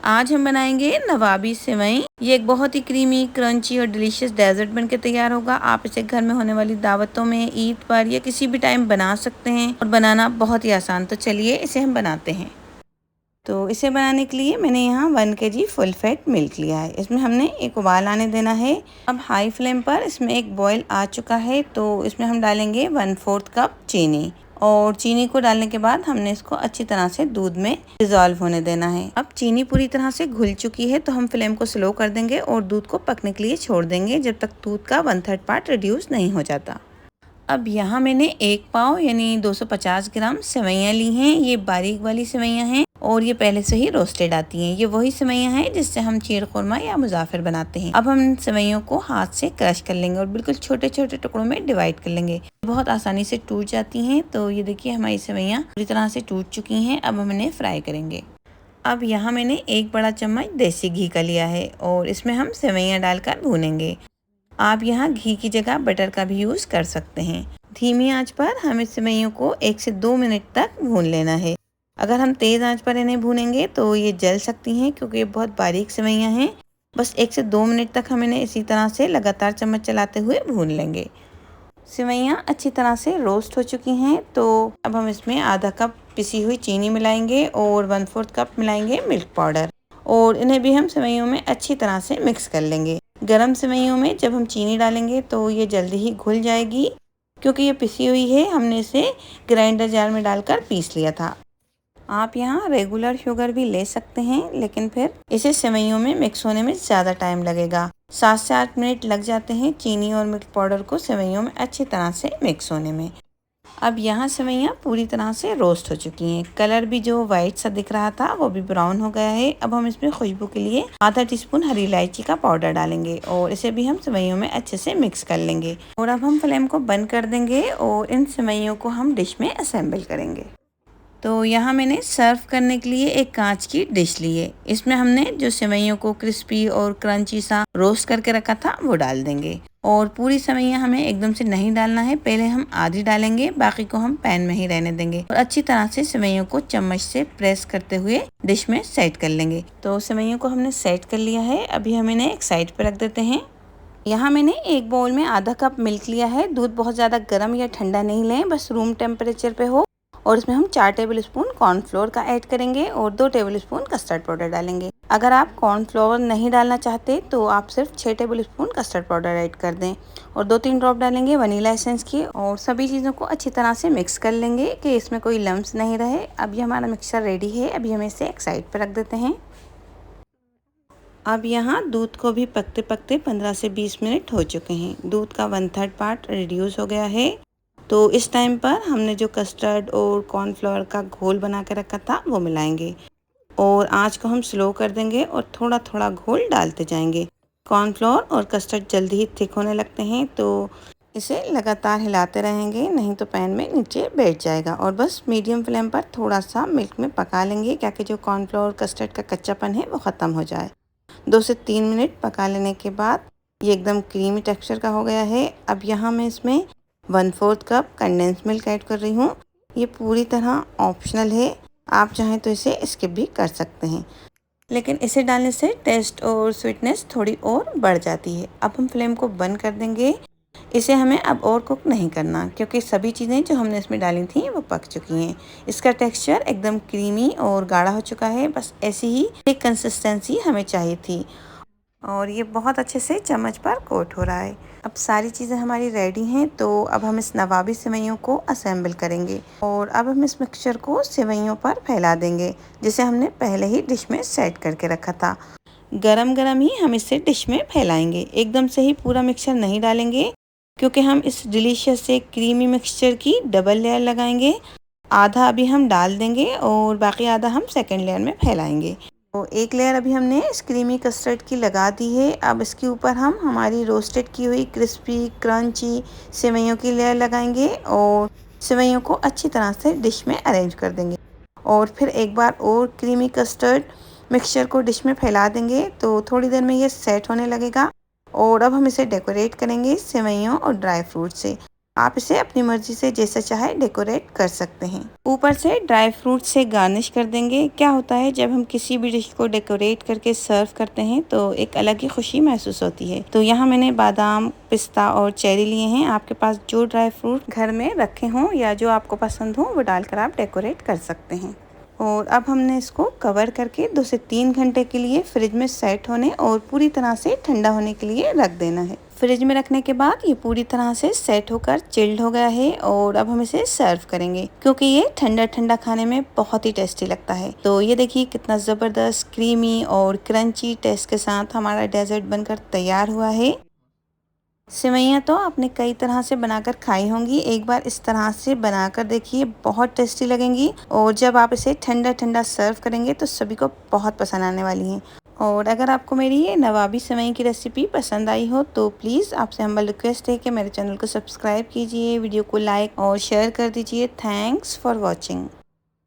आज हम बनाएंगे नवाबी सेवई। ये एक बहुत ही क्रीमी, क्रंची और डिलीशियस डेजर्ट बनके तैयार होगा। आप इसे घर में होने वाली दावतों में, ईद पर या किसी भी टाइम बना सकते हैं और बनाना बहुत ही आसान। तो चलिए इसे हम बनाते हैं। तो इसे बनाने के लिए मैंने यहाँ 1 kg फुल फैट मिल्क लिया है। इसमें हमने एक उबाल आने देना है। अब हाई फ्लेम पर इसमें एक बॉईल आ चुका है, तो इसमें हम डालेंगे 1/4 कप चीनी। और चीनी को डालने के बाद हमने इसको अच्छी तरह से दूध में डिजोल्व होने देना है। अब चीनी पूरी तरह से घुल चुकी है, तो हम फ्लेम को स्लो कर देंगे और दूध को पकने के लिए छोड़ देंगे जब तक दूध का 1/3 पार्ट रिड्यूस नहीं हो जाता। अब यहाँ मैंने 1 पाव यानी 250 ग्राम सेवइयाँ ली हैं। ये बारीक वाली सेवइयाँ हैं और ये पहले से ही रोस्टेड आती हैं। ये वही सेवइयाँ हैं जिससे हम शीर खुरमा या मुज़ाफ़िर बनाते हैं। अब हम सेवइयों को हाथ से क्रश कर लेंगे और बिल्कुल छोटे छोटे टुकड़ों में डिवाइड कर लेंगे। बहुत आसानी से टूट जाती हैं। तो ये देखिए हमारी सेवइयाँ पूरी तरह से टूट चुकी हैं। अब हम इन्हें फ्राई करेंगे। अब यहाँ मैंने 1 बड़ा चम्मच देसी घी का लिया है और इसमें हम सेवइयाँ डालकर भूनेंगे। आप यहाँ घी की जगह बटर का भी यूज़ कर सकते हैं। धीमी आंच पर हम इस सेवइयों को 1 से 2 मिनट तक भून लेना है। अगर हम तेज़ आंच पर इन्हें भूनेंगे तो ये जल सकती हैं, क्योंकि ये बहुत बारीक सेवइयाँ हैं। बस 1 से 2 मिनट तक हम इन्हें इसी तरह से लगातार चम्मच चलाते हुए भून लेंगे। सेवइयाँ अच्छी तरह से रोस्ट हो चुकी हैं, तो अब हम इसमें आधा कप पिसी हुई चीनी मिलाएंगे और 1/4 कप मिलाएंगे मिल्क पाउडर और इन्हें भी हम सेवइयों में अच्छी तरह से मिक्स कर लेंगे। गरम सेवइयों में जब हम चीनी डालेंगे तो ये जल्दी ही घुल जाएगी, क्योंकि ये पिसी हुई है। हमने इसे ग्राइंडर जार में डालकर पीस लिया था। आप यहाँ रेगुलर शुगर भी ले सकते हैं, लेकिन फिर इसे सेवइयों में मिक्स होने में ज़्यादा टाइम लगेगा। 7 से 8 मिनट लग जाते हैं चीनी और मिल्क पाउडर को सेवइयों में अच्छी तरह से मिक्स होने में। अब यहाँ सेवइयाँ पूरी तरह से रोस्ट हो चुकी हैं। कलर भी जो वाइट सा दिख रहा था वो भी ब्राउन हो गया है। अब हम इसमें खुशबू के लिए आधा टीस्पून हरी इलायची का पाउडर डालेंगे और इसे भी हम सेवइयों में अच्छे से मिक्स कर लेंगे। और अब हम फ्लेम को बंद कर देंगे और इन सेवइयों को हम डिश में असेंबल करेंगे। तो यहाँ मैंने सर्व करने के लिए एक कांच की डिश ली है। इसमें हमने जो सेवइयों को क्रिस्पी और क्रंची सा रोस्ट करके रखा था वो डाल देंगे। और पूरी सेवइयाँ हमें एकदम से नहीं डालना है, पहले हम आधी डालेंगे, बाकी को हम पैन में ही रहने देंगे। और अच्छी तरह से सेवइयों को चम्मच से प्रेस करते हुए डिश में सेट कर लेंगे। तो सेवइयों को हमने सेट कर लिया है। अभी हम इन्हें एक साइड पे रख देते हैं। यहाँ मैंने एक बाउल में आधा कप मिल्क लिया है। दूध बहुत ज़्यादा गर्म या ठंडा नहीं लें, बस रूम टेम्परेचर पे हो। और इसमें हम 4 टेबलस्पून कॉर्नफ्लोर का ऐड करेंगे और 2 टेबलस्पून कस्टर्ड पाउडर डालेंगे। अगर आप कॉर्नफ्लोर नहीं डालना चाहते तो आप सिर्फ 6 टेबलस्पून कस्टर्ड पाउडर ऐड कर दें और 2-3 ड्रॉप डालेंगे वनीला एसेंस की। और सभी चीज़ों को अच्छी तरह से मिक्स कर लेंगे कि इसमें कोई लम्स नहीं रहे। अब ये हमारा मिक्सचर रेडी है। अभी हम इसे एक साइड पर रख देते हैं। अब यहाँ दूध को भी पकते पकते 15 से 20 मिनट हो चुके हैं। दूध का 1/3 पार्ट रिड्यूस हो गया है। तो इस टाइम पर हमने जो कस्टर्ड और कॉर्नफ्लोर का घोल बना के रखा था वो मिलाएंगे और आंच को हम स्लो कर देंगे और थोड़ा थोड़ा घोल डालते जाएंगे। कॉर्नफ्लोर और कस्टर्ड जल्दी ही थिक होने लगते हैं, तो इसे लगातार हिलाते रहेंगे, नहीं तो पैन में नीचे बैठ जाएगा। और बस मीडियम फ्लेम पर थोड़ा सा मिल्क में पका लेंगे, ताकि जो कॉर्नफ्लोर कस्टर्ड का कच्चापन है वो ख़त्म हो जाए। 2 से 3 मिनट पका लेने के बाद ये एकदम क्रीमी टेक्सचर का हो गया है। अब यहाँ मैं इसमें 1/4 कप कंडेंस मिल्क ऐड कर रही हूँ। ये पूरी तरह ऑप्शनल है, आप चाहें तो इसे स्किप भी कर सकते हैं, लेकिन इसे डालने से टेस्ट और स्वीटनेस थोड़ी और बढ़ जाती है। अब हम फ्लेम को बंद कर देंगे। इसे हमें अब और कुक नहीं करना, क्योंकि सभी चीज़ें जो हमने इसमें डाली थी वो पक चुकी हैं। इसका टेक्सचर एकदम क्रीमी और गाढ़ा हो चुका है। बस ऐसी ही एक कंसिस्टेंसी हमें चाहिए थी और ये बहुत अच्छे से चम्मच पर कोट हो रहा है। अब सारी चीज़ें हमारी रेडी हैं, तो अब हम इस नवाबी सेवइयों को असेंबल करेंगे। और अब हम इस मिक्सचर को सेवइयों पर फैला देंगे, जिसे हमने पहले ही डिश में सेट करके रखा था। गरम गरम ही हम इसे डिश में फैलाएंगे, एकदम से ही पूरा मिक्सचर नहीं डालेंगे, क्योंकि हम इस डिलीशियस से क्रीमी मिक्सचर की डबल लेयर लगाएंगे। आधा अभी हम डाल देंगे और बाकी आधा हम सेकेंड लेयर में फैलाएंगे। तो एक लेयर अभी हमने इस क्रीमी कस्टर्ड की लगा दी है। अब इसके ऊपर हम हमारी रोस्टेड की हुई क्रिस्पी क्रंची सेवइयों की लेयर लगाएंगे और सेवइयों को अच्छी तरह से डिश में अरेंज कर देंगे और फिर एक बार और क्रीमी कस्टर्ड मिक्सचर को डिश में फैला देंगे। तो थोड़ी देर में ये सेट होने लगेगा और अब हम इसे डेकोरेट करेंगे सेवइयों और ड्राई फ्रूट से। आप इसे अपनी मर्जी से जैसा चाहे डेकोरेट कर सकते हैं। ऊपर से ड्राई फ्रूट से गार्निश कर देंगे। क्या होता है जब हम किसी भी डिश को डेकोरेट करके सर्व करते हैं तो एक अलग ही खुशी महसूस होती है। तो यहाँ मैंने बादाम, पिस्ता और चेरी लिए हैं। आपके पास जो ड्राई फ्रूट घर में रखे हों या जो आपको पसंद हो वो डालकर आप डेकोरेट कर सकते हैं। और अब हमने इसको कवर करके 2 से 3 घंटे के लिए फ्रिज में सेट होने और पूरी तरह से ठंडा होने के लिए रख देना है। फ्रिज में रखने के बाद ये पूरी तरह से सेट होकर चिल्ड हो गया है और अब हम इसे सर्व करेंगे, क्योंकि ये ठंडा ठंडा खाने में बहुत ही टेस्टी लगता है। तो ये देखिए कितना ज़बरदस्त क्रीमी और क्रंची टेस्ट के साथ हमारा डेजर्ट बनकर तैयार हुआ है। सेवइयाँ तो आपने कई तरह से बनाकर खाई होंगी, एक बार इस तरह से बनाकर देखिए, बहुत टेस्टी लगेंगी और जब आप इसे ठंडा ठंडा सर्व करेंगे तो सभी को बहुत पसंद आने वाली हैं। और अगर आपको मेरी ये नवाबी सेवई की रेसिपी पसंद आई हो तो प्लीज़ आपसे हम्बल रिक्वेस्ट है कि मेरे चैनल को सब्सक्राइब कीजिए, वीडियो को लाइक और शेयर कर दीजिए। Thanks for watching.